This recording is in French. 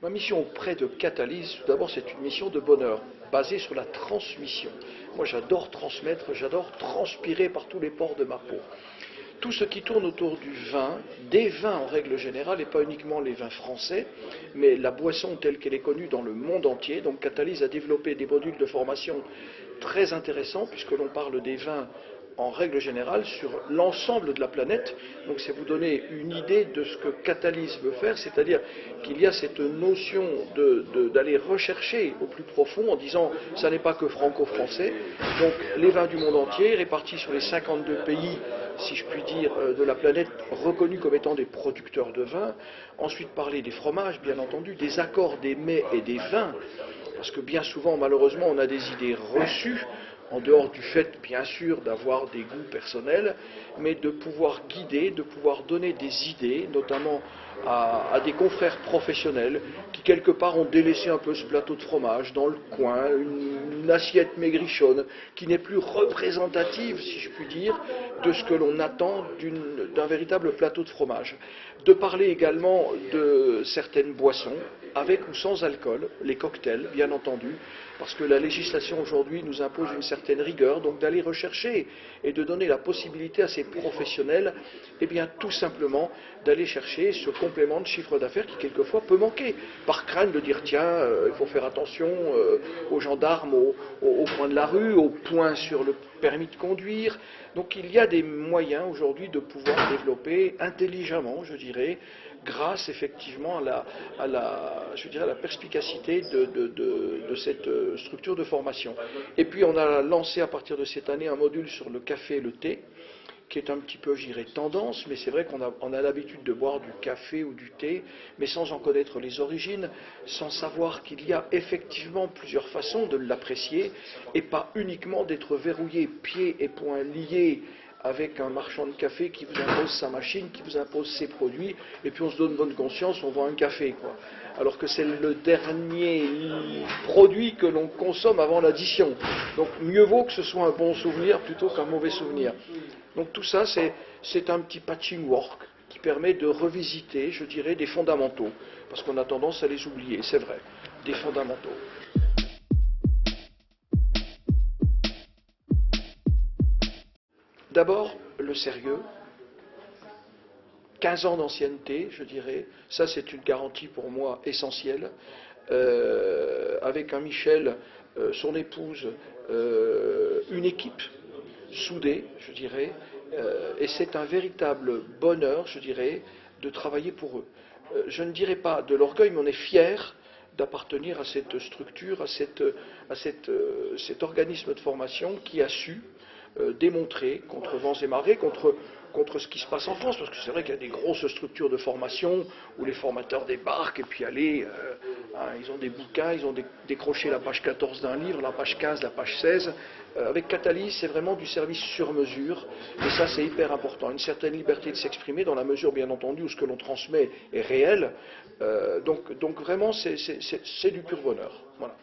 Ma mission auprès de Catalyse, tout d'abord, c'est une mission de bonheur, basée sur la transmission. Moi, j'adore transmettre, j'adore transpirer par tous les pores de ma peau. Tout ce qui tourne autour du vin, des vins en règle générale, et pas uniquement les vins français, mais la boisson telle qu'elle est connue dans le monde entier. Donc Catalyse a développé des modules de formation très intéressants, puisque l'on parle des vins en règle générale sur l'ensemble de la planète. Donc c'est vous donner une idée de ce que Catalyse veut faire, c'est-à-dire qu'il y a cette notion d'aller rechercher au plus profond en disant ça n'est pas que franco-français. Donc les vins du monde entier répartis sur les 52 pays, si je puis dire, de la planète, reconnus comme étant des producteurs de vin. Ensuite parler des fromages, bien entendu, des accords, des mets et des vins, parce que bien souvent, malheureusement, on a des idées reçues, en dehors du fait, bien sûr, d'avoir des goûts personnels, mais de pouvoir guider, de pouvoir donner des idées, notamment à des confrères professionnels qui, quelque part, ont délaissé un peu ce plateau de fromage dans le coin, une assiette maigrichonne, qui n'est plus représentative, si je puis dire, de ce que l'on attend d'un véritable plateau de fromage. De parler également de certaines boissons, avec ou sans alcool, les cocktails, bien entendu, parce que la législation aujourd'hui nous impose une certaine rigueur, donc d'aller rechercher et de donner la possibilité à ces professionnels, eh bien tout simplement d'aller chercher ce complément de chiffre d'affaires qui quelquefois peut manquer, par crainte de dire tiens, il faut faire attention aux gendarmes au coin de la rue, aux points sur le permis de conduire. Donc il y a des moyens aujourd'hui de pouvoir développer intelligemment, je dirais, grâce effectivement à la perspicacité de cette structure de formation. Et puis on a lancé à partir de cette année un module sur le café et le thé, qui est un petit peu, je dirais, tendance, mais c'est vrai qu'on a l'habitude de boire du café ou du thé, mais sans en connaître les origines, sans savoir qu'il y a effectivement plusieurs façons de l'apprécier, et pas uniquement d'être verrouillé pieds et poings liés avec un marchand de café qui vous impose sa machine, qui vous impose ses produits, et puis on se donne bonne conscience, on vend un café, quoi. Alors que c'est le dernier produit que l'on consomme avant l'addition. Donc mieux vaut que ce soit un bon souvenir plutôt qu'un mauvais souvenir. Donc tout ça, c'est un petit patching work qui permet de revisiter, je dirais, des fondamentaux, parce qu'on a tendance à les oublier, c'est vrai, des fondamentaux. D'abord, le sérieux, 15 ans d'ancienneté, je dirais, ça c'est une garantie pour moi essentielle. Avec un Michel, son épouse, une équipe soudée, je dirais, et c'est un véritable bonheur, je dirais, de travailler pour eux. Je ne dirais pas de l'orgueil, mais on est fiers d'appartenir à cette structure, à cet organisme de formation qui a su démontrer, contre vents et marées, contre ce qui se passe en France, parce que c'est vrai qu'il y a des grosses structures de formation où les formateurs débarquent et puis allez, ils ont des bouquins, ils ont décroché la page 14 d'un livre, la page 15, la page 16. Avec Catalyse, c'est vraiment du service sur mesure, et ça c'est hyper important, une certaine liberté de s'exprimer dans la mesure bien entendu où ce que l'on transmet est réel, donc vraiment c'est du pur bonheur. Voilà.